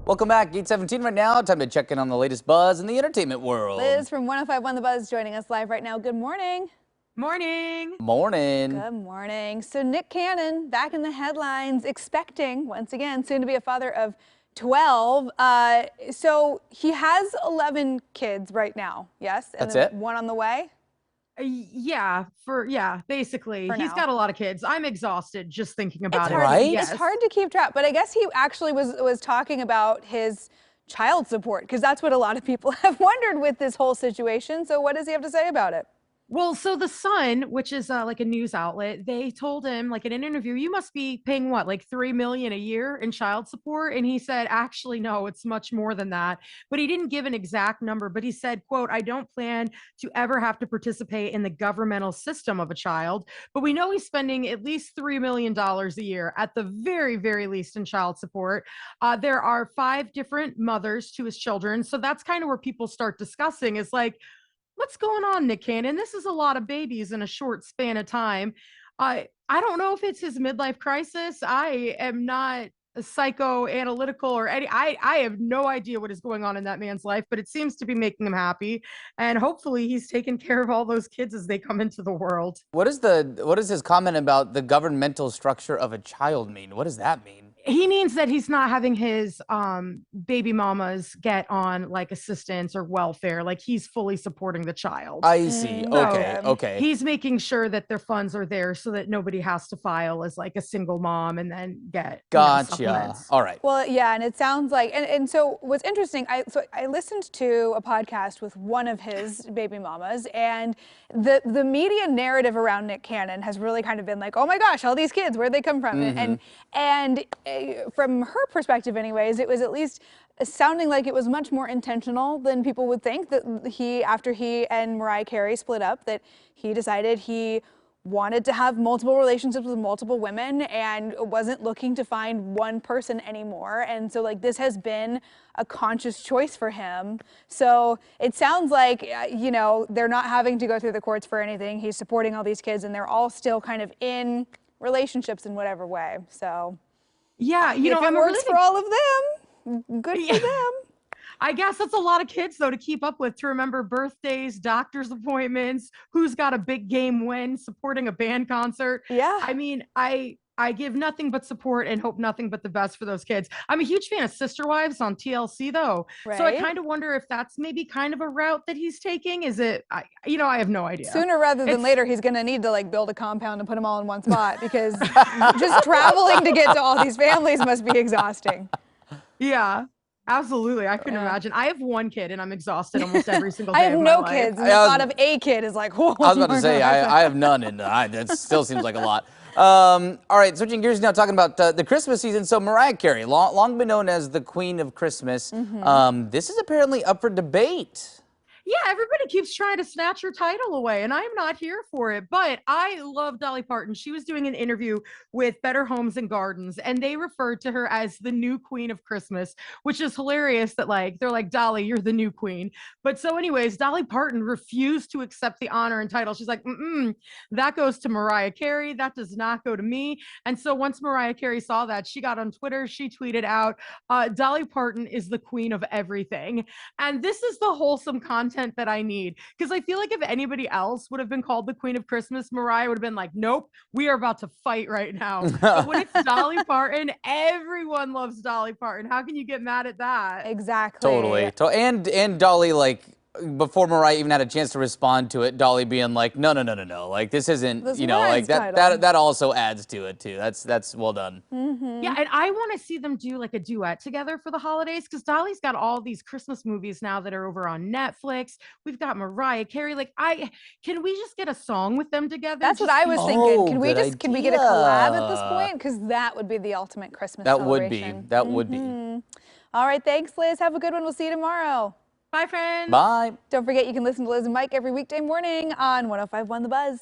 Welcome back. 8:17 right now. Time to check in on the latest buzz in the entertainment world. Liz from 105.1 The Buzz joining us live right now. Good morning. Morning. Morning. Good morning. So Nick Cannon back in the headlines, expecting once again soon to be a father of 12. So he has 11 kids right now. Yes, and That's then it? one on the way. Basically. For He's now. got a lot of kids. I'm exhausted just thinking about it. Right? Yes. It's hard to keep track, but I guess he actually was talking about his child support because that's what a lot of people have wondered with this whole situation. So what does he have to say about it? Well, so the Sun, which is like a news outlet, they told him, like in an interview, you must be paying what, like $3 million a year in child support? And he said, actually, no, it's much more than that. But he didn't give an exact number, but he said, quote, I don't plan to ever have to participate in the governmental system of a child, but we know he's spending at least $3 million a year at the very, very least in child support. There are 5 different mothers to his children. So that's kind of where people start discussing is like, what's going on, Nick Cannon? This is a lot of babies in a short span of time. I don't know if it's his midlife crisis. I am not psychoanalytical or any. I have no idea what is going on in that man's life, but it seems to be making him happy. And hopefully he's taking care of all those kids as they come into the world. What is his comment about the governmental structure of a child mean? What does that mean? He means that he's not having his baby mamas get on like assistance or welfare. Like he's fully supporting the child. I see. Okay. Okay. He's making sure that their funds are there so that nobody has to file as like a single mom and then get Gotcha. All right. Well, yeah, and it sounds like, and so what's interesting, I listened to a podcast with one of his baby mamas, and the media narrative around Nick Cannon has really kind of been like, oh my gosh, all these kids, where'd they come from? And from her perspective anyways, it was at least sounding like it was much more intentional than people would think, that after he and Mariah Carey split up, that he decided he wanted to have multiple relationships with multiple women and wasn't looking to find one person anymore. And so like this has been a conscious choice for him. So it sounds like, you know, they're not having to go through the courts for anything. He's supporting all these kids and they're all still kind of in relationships in whatever way. So yeah, you know, it works for all of them, good for them. I guess that's a lot of kids, though, to keep up with, to remember birthdays, doctor's appointments, who's got a big game win, supporting a band concert. Yeah. I mean, I give nothing but support and hope nothing but the best for those kids. I'm a huge fan of Sister Wives on TLC, though. Right. So I kind of wonder if that's maybe kind of a route that he's taking. Is it, I have no idea. Sooner rather than later, he's going to need to like build a compound and put them all in one spot because just traveling to get to all these families must be exhausting. Yeah. Absolutely. I couldn't imagine. I have 1 kid and I'm exhausted almost every single day. I have no kids. And the thought of a kid is like, whoa. I was about to say, I have none, and that still seems like a lot. All right, switching gears now, talking about the Christmas season. So Mariah Carey, long been known as the Queen of Christmas. This is apparently up for debate. Yeah, everybody keeps trying to snatch her title away, and I'm not here for it. But I love Dolly Parton. She was doing an interview with Better Homes and Gardens, and they referred to her as the new Queen of Christmas, which is hilarious that like they're like, Dolly, you're the new queen. But so anyways, Dolly Parton refused to accept the honor and title. She's like, that goes to Mariah Carey. That does not go to me. And so once Mariah Carey saw that, she got on Twitter, she tweeted out, Dolly Parton is the queen of everything. And this is the wholesome content that I need, because I feel like if anybody else would have been called the Queen of Christmas, Mariah would have been like, nope, we are about to fight right now. But when it's Dolly Parton, everyone loves Dolly Parton. How can you get mad at that? Exactly. Totally. And Dolly, like, before Mariah even had a chance to respond to it, Dolly being like, no, like this isn't, This you know, like title. that also adds to it too. That's well done. Yeah, and I want to see them do like a duet together for the holidays, because Dolly's got all these Christmas movies now that are over on Netflix. We've got Mariah Carey. Like, can we just get a song with them together? That's what I was thinking. Can we good can we get a collab at this point? Because that would be the ultimate Christmas celebration. That would be. All right, thanks, Liz. Have a good one. We'll see you tomorrow. Bye, friends. Bye. Don't forget you can listen to Liz and Mike every weekday morning on 105.1 The Buzz.